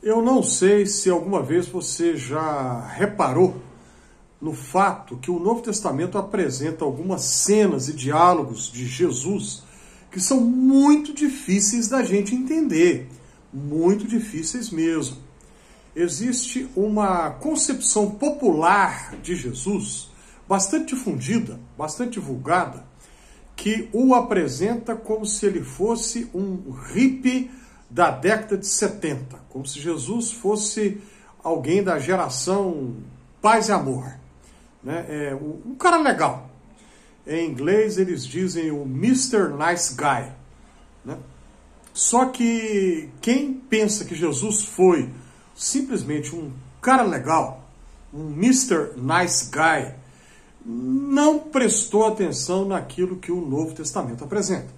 Eu não sei se alguma vez você já reparou no fato que o Novo Testamento apresenta algumas cenas e diálogos de Jesus que são muito difíceis da gente entender, muito difíceis mesmo. Existe uma concepção popular de Jesus, bastante difundida, bastante divulgada, que o apresenta como se ele fosse um hippie da década de 70, como se Jesus fosse alguém da geração paz e amor, né? Um cara legal. Em inglês eles dizem o Mr. Nice Guy, né? Só que quem pensa que Jesus foi simplesmente um cara legal, um Mr. Nice Guy, não prestou atenção naquilo que o Novo Testamento apresenta.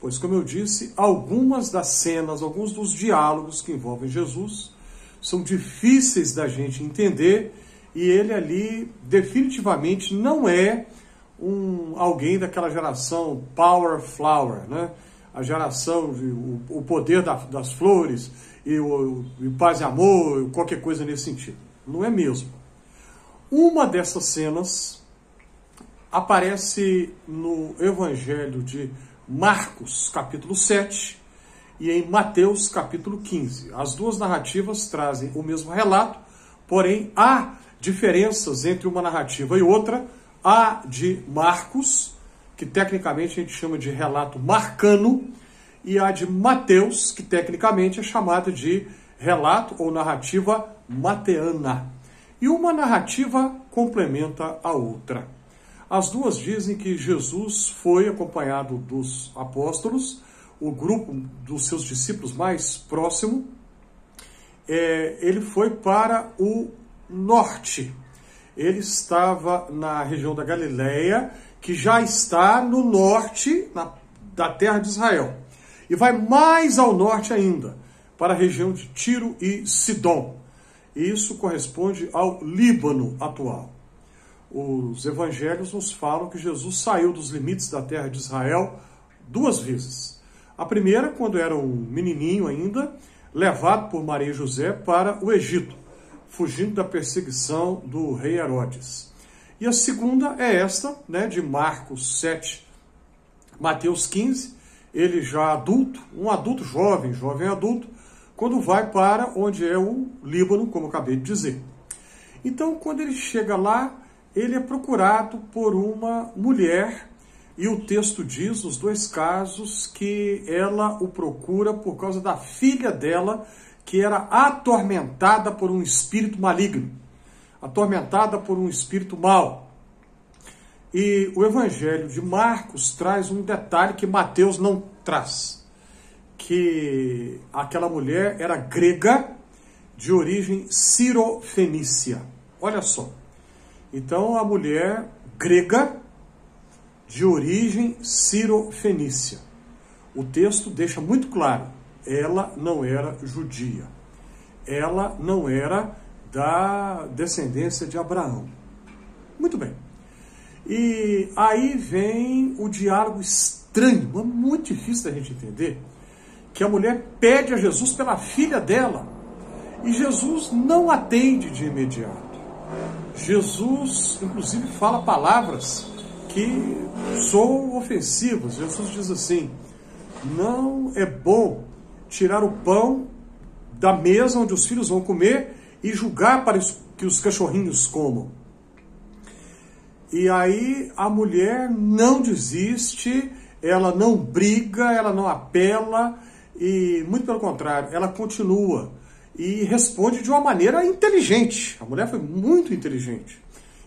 Pois, como eu disse, algumas das cenas, alguns dos diálogos que envolvem Jesus são difíceis da gente entender e ele ali definitivamente não é alguém daquela geração Power Flower, né? A geração, o poder das flores e paz e amor, qualquer coisa nesse sentido. Não é mesmo. Uma dessas cenas aparece no Evangelho de Marcos, capítulo 7, e em Mateus, capítulo 15. As duas narrativas trazem o mesmo relato, porém há diferenças entre uma narrativa e outra. A de Marcos, que tecnicamente a gente chama de relato marcano, e a de Mateus, que tecnicamente é chamada de relato ou narrativa mateana. E uma narrativa complementa a outra. As duas dizem que Jesus foi acompanhado dos apóstolos, o grupo dos seus discípulos mais próximo, ele foi para o norte. Ele estava na região da Galileia, que já está no norte da terra de Israel. E vai mais ao norte ainda, para a região de Tiro e Sidom. E isso corresponde ao Líbano atual. Os evangelhos nos falam que Jesus saiu dos limites da terra de Israel duas vezes. A primeira, quando era um menininho ainda, levado por Maria e José para o Egito, fugindo da perseguição do rei Herodes. E a segunda é esta, né, de Marcos 7, Mateus 15, ele já adulto, um adulto jovem adulto, quando vai para onde é o Líbano, como eu acabei de dizer. Então, quando ele chega lá, ele é procurado por uma mulher, e o texto diz, nos dois casos, que ela o procura por causa da filha dela, que era atormentada por um espírito maligno, atormentada por um espírito mau. E o Evangelho de Marcos traz um detalhe que Mateus não traz, que aquela mulher era grega, de origem cirofenícia. Olha só. Então, a mulher grega, de origem cirofenícia. O texto deixa muito claro, ela não era judia. Ela não era da descendência de Abraão. Muito bem. E aí vem o diálogo estranho, mas muito difícil da gente entender, que a mulher pede a Jesus pela filha dela, e Jesus não atende de imediato. Jesus, inclusive, fala palavras que soam ofensivas. Jesus diz assim: não é bom tirar o pão da mesa onde os filhos vão comer e julgar para que os cachorrinhos comam. E aí a mulher não desiste, ela não briga, ela não apela, e muito pelo contrário, ela continua e responde de uma maneira inteligente. A mulher foi muito inteligente.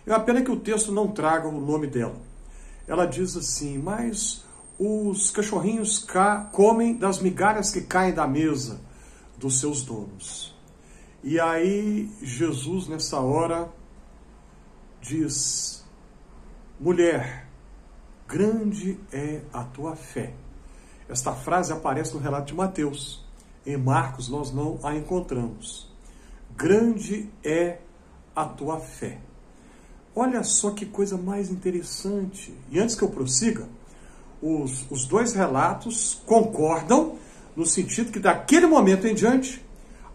É uma pena que o texto não traga o nome dela. Ela diz assim: mas os cachorrinhos comem das migalhas que caem da mesa dos seus donos. E aí Jesus, nessa hora, diz: mulher, grande é a tua fé. Esta frase aparece no relato de Mateus. Em Marcos nós não a encontramos. Grande é a tua fé. Olha só que coisa mais interessante. E antes que eu prossiga, os dois relatos concordam no sentido que daquele momento em diante,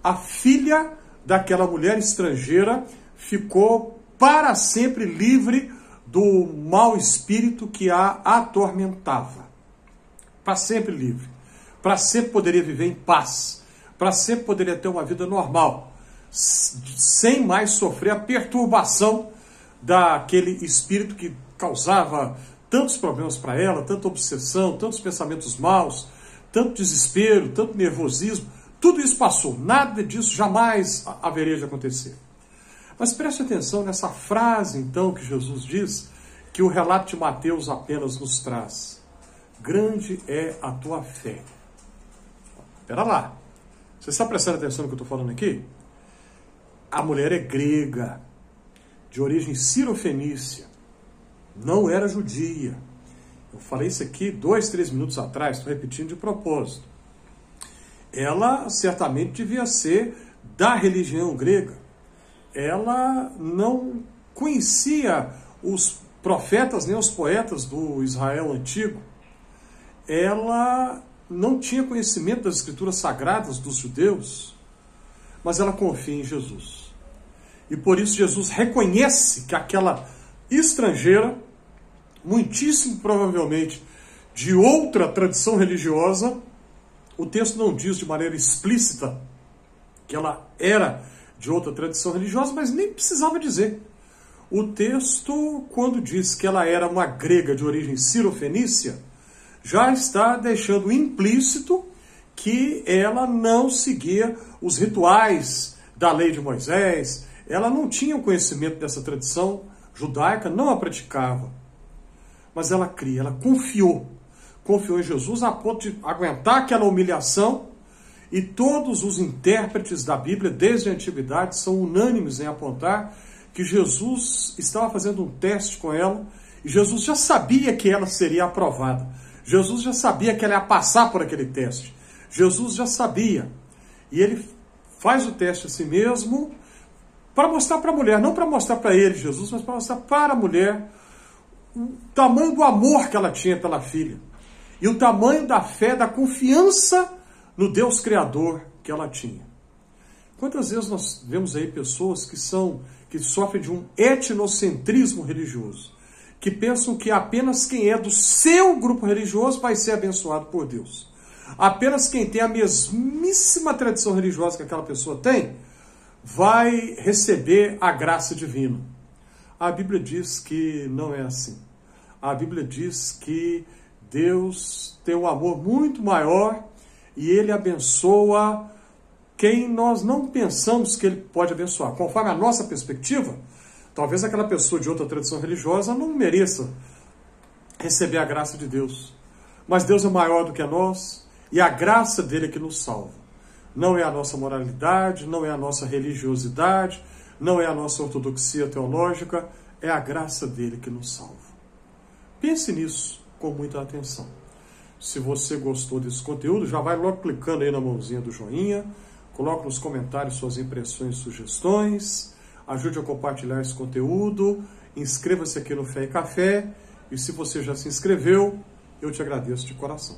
a filha daquela mulher estrangeira ficou para sempre livre do mau espírito que a atormentava. Para sempre livre. Para sempre poderia viver em paz. Para sempre poderia ter uma vida normal, sem mais sofrer a perturbação daquele espírito que causava tantos problemas para ela, tanta obsessão, tantos pensamentos maus, tanto desespero, tanto nervosismo. Tudo isso passou. Nada disso jamais haveria de acontecer. Mas preste atenção nessa frase, então, que Jesus diz, que o relato de Mateus apenas nos traz. Grande é a tua fé. Espera lá. Você está prestando atenção no que eu estou falando aqui? A mulher é grega, de origem cirofenícia, não era judia. Eu falei isso aqui 2, 3 minutos atrás, estou repetindo de propósito. Ela certamente devia ser da religião grega. Ela não conhecia os profetas nem os poetas do Israel antigo. Ela não tinha conhecimento das escrituras sagradas dos judeus, mas ela confia em Jesus. E por isso Jesus reconhece que aquela estrangeira, muitíssimo provavelmente de outra tradição religiosa, o texto não diz de maneira explícita que ela era de outra tradição religiosa, mas nem precisava dizer. O texto, quando diz que ela era uma grega de origem cirofenícia, já está deixando implícito que ela não seguia os rituais da lei de Moisés, ela não tinha o conhecimento dessa tradição judaica, não a praticava. Mas ela cria, ela confiou em Jesus a ponto de aguentar aquela humilhação, e todos os intérpretes da Bíblia, desde a antiguidade, são unânimes em apontar que Jesus estava fazendo um teste com ela, e Jesus já sabia que ela seria aprovada. Jesus já sabia que ela ia passar por aquele teste. Jesus já sabia. E ele faz o teste a si mesmo para mostrar para a mulher, não para mostrar para ele, Jesus, mas para mostrar para a mulher o tamanho do amor que ela tinha pela filha. E o tamanho da fé, da confiança no Deus Criador que ela tinha. Quantas vezes nós vemos aí pessoas que sofrem de um etnocentrismo religioso, que pensam que apenas quem é do seu grupo religioso vai ser abençoado por Deus. Apenas quem tem a mesmíssima tradição religiosa que aquela pessoa tem, vai receber a graça divina. A Bíblia diz que não é assim. A Bíblia diz que Deus tem um amor muito maior e Ele abençoa quem nós não pensamos que Ele pode abençoar. Conforme a nossa perspectiva, talvez aquela pessoa de outra tradição religiosa não mereça receber a graça de Deus. Mas Deus é maior do que nós e a graça dele é que nos salva. Não é a nossa moralidade, não é a nossa religiosidade, não é a nossa ortodoxia teológica, é a graça dele que nos salva. Pense nisso com muita atenção. Se você gostou desse conteúdo, já vai logo clicando aí na mãozinha do joinha, coloque nos comentários suas impressões e sugestões, ajude a compartilhar esse conteúdo, inscreva-se aqui no Fé e Café, e se você já se inscreveu, eu te agradeço de coração.